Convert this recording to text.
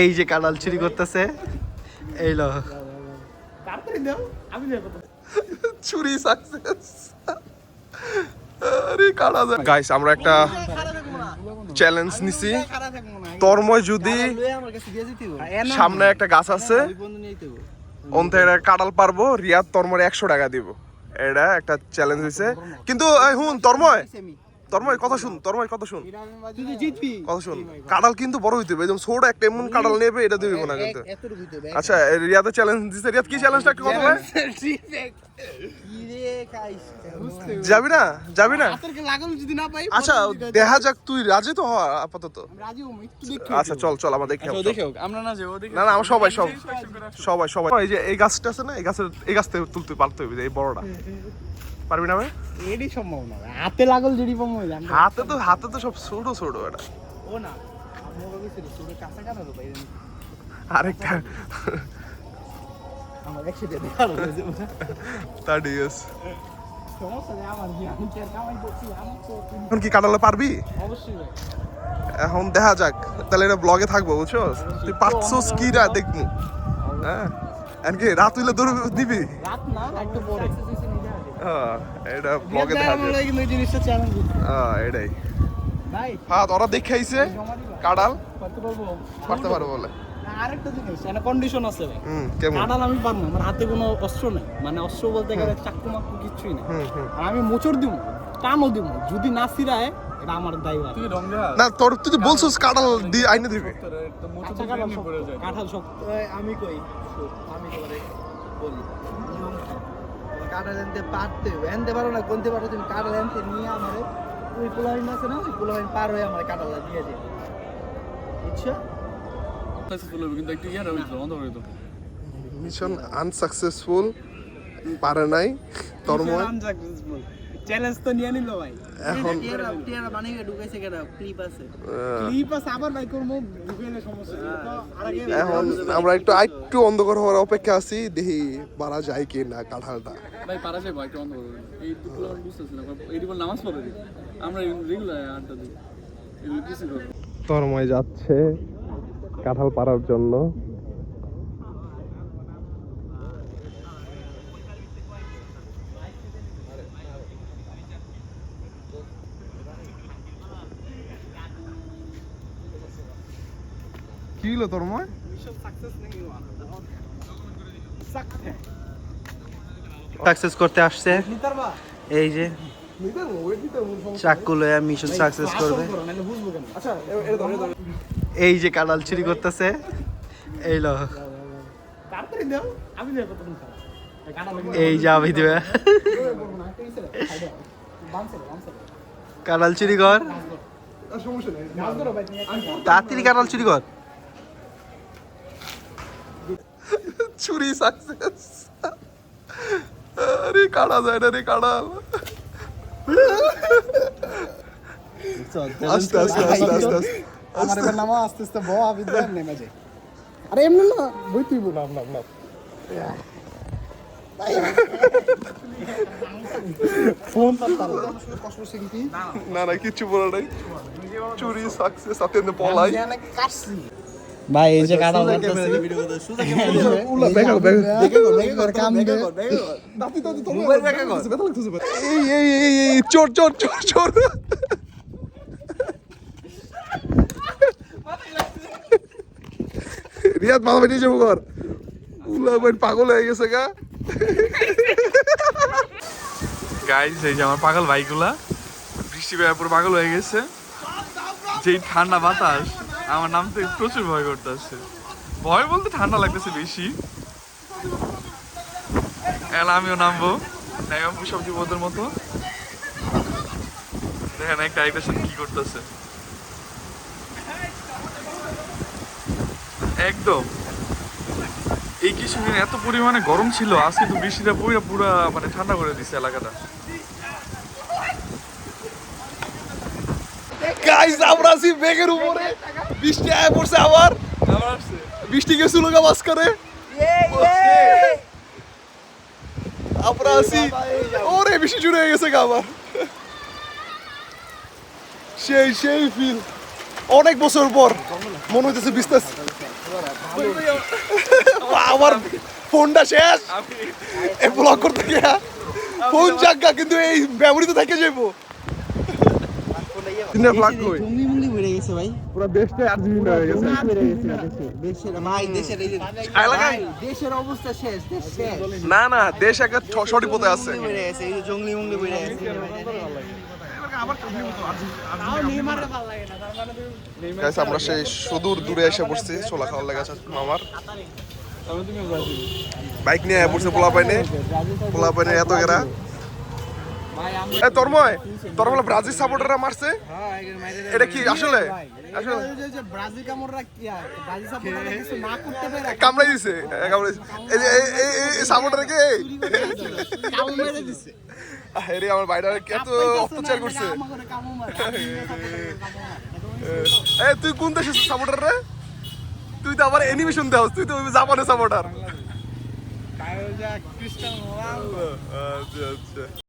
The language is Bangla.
এই যে কাঁঠাল চুরি করতেছে, এই লো চুরি সাকসেস। আরে কাঁঠাল গাইস, আমরা একটা চ্যালেঞ্জ নিছি। তন্ময় যদি সামনে একটা গাছ আছে অন্তে কাঁঠাল পারবো, রিয়াদ তন্ময় 100 টাকা দিব। এটা একটা চ্যালেঞ্জ হয়েছে। কিন্তু হুন তন্ময়, কথা শুন, কথা শুন, কাঁঠাল কিন্তু বড় হইতে হবে, একদম ছোট একটা এমন কাঁঠাল নেবে, এটা দিব না কিন্তু। আচ্ছা রিয়াদের চ্যালেঞ্জ দিছে, রিয়াদ কি চ্যালেঞ্জটা একটু কথা বলে? যাবি না? আচ্ছা দেখা যাক, তুই রাজি তো হ আপাতত। আচ্ছা চল আমরা দেখি। না আমরা সবাই এই যে এই গাছটা আছে না, এই গাছ থেকে তুলতে পারতে হবে, এই বড়টা পারবি না? এডি সম্ভব না, হাতে লাগল জড়ি পামু। হাতে তো সব ছোট এটা। ও না আমগো কইছিল ছোট কাঁচা কাটা তো বাইরে আরেকটা আমার 100 টাকা দেখালো যে তা ঠিক আছে। সমস্যা নেই, আমার কি আমি কি কামাই করছি, আমি তো এখন কি কাটালে পারবি? অবশ্যই ভাই। এখন দেখা যাক, তাহলে এটা ব্লগে থাকবো, বুঝছো? তুই পাচ্ছস কি রা দেখবো। হ্যাঁ এনকি রাত হইলে দৌড় দিবি? রাত না, একটু পরে এটা ব্লগে থাকবে। আমরা কিন্তু এই জিনিসটা চ্যালেঞ্জ দিই। এটাই ভাই হ্যাঁ, ওরা দেখে আইছে কাঁঠাল পারতে পারবো বলে। আরেকটা জিনিস, একটা কন্ডিশন আছে ভাই। কেমন? কাঁঠাল আমি পারবো, আমার হাতে কোনো অস্ত্র নেই, মানে অস্ত্র বলতে গেলে চাকু মাকু কিছুই নেই। আর আমি মোচড় দিব, টানও দিব, যদি না ছিড়ায় এটা আমার দায়ভার। না তোর তুই তো বলছিস কাঁঠাল দিয়ে আইনে দিবি। কাঁঠাল শক্ত, আমি কই আমি তোরে বলি নিয়ম কাঁঠাল আনতে পারতে আনতে পারো না, কোনতে পারো তুমি কাঁঠাল আনতে নিয়ে আমারে ওই পোলাইন আছে না, ওই পোলাইন পার হয়ে আমার কাঁঠালটা দিয়ে যাবে, বুঝছো? মিশন আনসাকসেসফুল, পারে নাই তন্ময়। চ্যালেঞ্জ তো নিয়ে নিল ভাই। এখন টিয়ারা বানিয়ে ঢুকাইছে, কেডা ক্লিপ আছে আবার ভাই করব, ঢুকাইলে সমস্যা নেই তো। আগে এখন আমরা একটু অন্ধকার হওয়ার অপেক্ষা আছি, দেখি পারা যায় কি না কাঁঠালটা। ভাই পারা যায় ভাই, একটু অন্ধকার এই দুপুর আমরা বুঝতেছি না, এই বল নামাজ পড়ে দিই আমরা রেগুলার আড্ডা দিই, এগুলো কিছু করব। তন্ময় যাচ্ছে কাঁঠাল পাড়ার জন্য। কি হলো তন্ময়? সাকসেস করতে আসছে, এই যে চাকু লয়া মিশন সাকসেস করবে। এই যে কাঁঠাল চুরি করতেছে, এই লো এই যে আমি দিবে। কাঁঠাল চুরি কর, তাড়াতাড়ি কাঁঠাল চুরি কর। চুরি সাকসেস। আরে কাটা যায় না রে কাঁঠাল। আস্তে আস্তে আস্তে আস্তে আমার এবার নামা আস্তে আস্তে বউ আমি নেমে যাই। আরে এমন না বই তুই বল না ফোন পাতাল কষ্ট সিংটি না কিছু বলা নাই। চুরি সাকসেস সাথে পলাই ভাই এই যে কাটা করতেছি উলা বেকা কাম দে দাতি দাতি তো মোবাইল বেকা কর বেতা লাগতেছে। এই চোর চোর চোর চোর। রিয়াদ মাথা বেরিয়ে যাবো ঘর, উলা ভাই পাগল হয়ে গেছে গা। গাইস এই যে আমার পাগল ভাইগুলা বৃষ্টি পেয়ে পুরো পাগল হয়ে গেছে। যেই ঠান্ডা বাতাস আমার নামতে প্রচুর ভয় করতেছে। ভয় বলতে ঠান্ডা লাগতেছে বেশি। এখন আমিও নামবো সব জীবদের মতো। দেখেন একটা আরেকটার সাথে কি করতেছে একদম। এই কিছুদিন এত পরিমাণে গরম ছিল, আজকে তো বৃষ্টিটা পুরা মানে ঠান্ডা করে দিচ্ছে এলাকাটা। গাইস আমরা আছি বেগের উপরে, বৃষ্টি আয়া পড়ছে আবার বৃষ্টি গেছিল গা বাস করে। আমরা আছি, ওরে বৃষ্টি শুরু হয়ে গেছে গা আবার। সেই ফিল অনেক বছর পর মনে হইতেছে আমার ফোনটা শেষ এই ব্লগ করতে গিয়া ফোন জায়গা কিন্তু এই মেমোরি তো থেকে যাইবো দিনের ব্লগ কই জঙ্গলি মুঙ্গলি বেড়ে গেছে ভাই পুরো দেশটাই আর্জেন্টিনা হয়ে গেছে বেড়ে গেছে দেশের ভাই দেশের এই যে এলাকায় ভাই, দেশের অবস্থা শেষ দেশ শেষ না না দেশ একটা সঠিক পথে আছে বেড়ে গেছে এই যে জঙ্গলি মুঙ্গলি বেড়ে গেছে গাইস আমরা সেই সুদূর দূরে এসে পড়ছি ছোলা খাওয়ার লেগে আছে মামার তাহলে তুমি ব্রাজিল বাইক নিয়ে পড়ছে পোলা পাইনে এত গেরা ভাই আমরা এ তোর বলে ব্রাজিল সাপোর্টাররা মারছে হ্যাঁ এর মাইরে এটা কি আসলে আসলে যে ব্রাজিল কামড়রা কি আর ব্রাজিল সাপোর্টাররা কিছু না করতে পারে কামড়াই দিছে এই যে এই সাপোর্টার কে কামড় মেরে দিছে আরে আমার বাইরে এত অত্যাচার করছে আমাকে কামড় মারে এই তুই কোন দেশের সাপোর্টার রে তুই তো আবার অ্যানিমেশন দেওস তুই তো জাপানের সাপোর্টার ক্রিস্টিয়ানো রোনালদো আচ্ছা আচ্ছা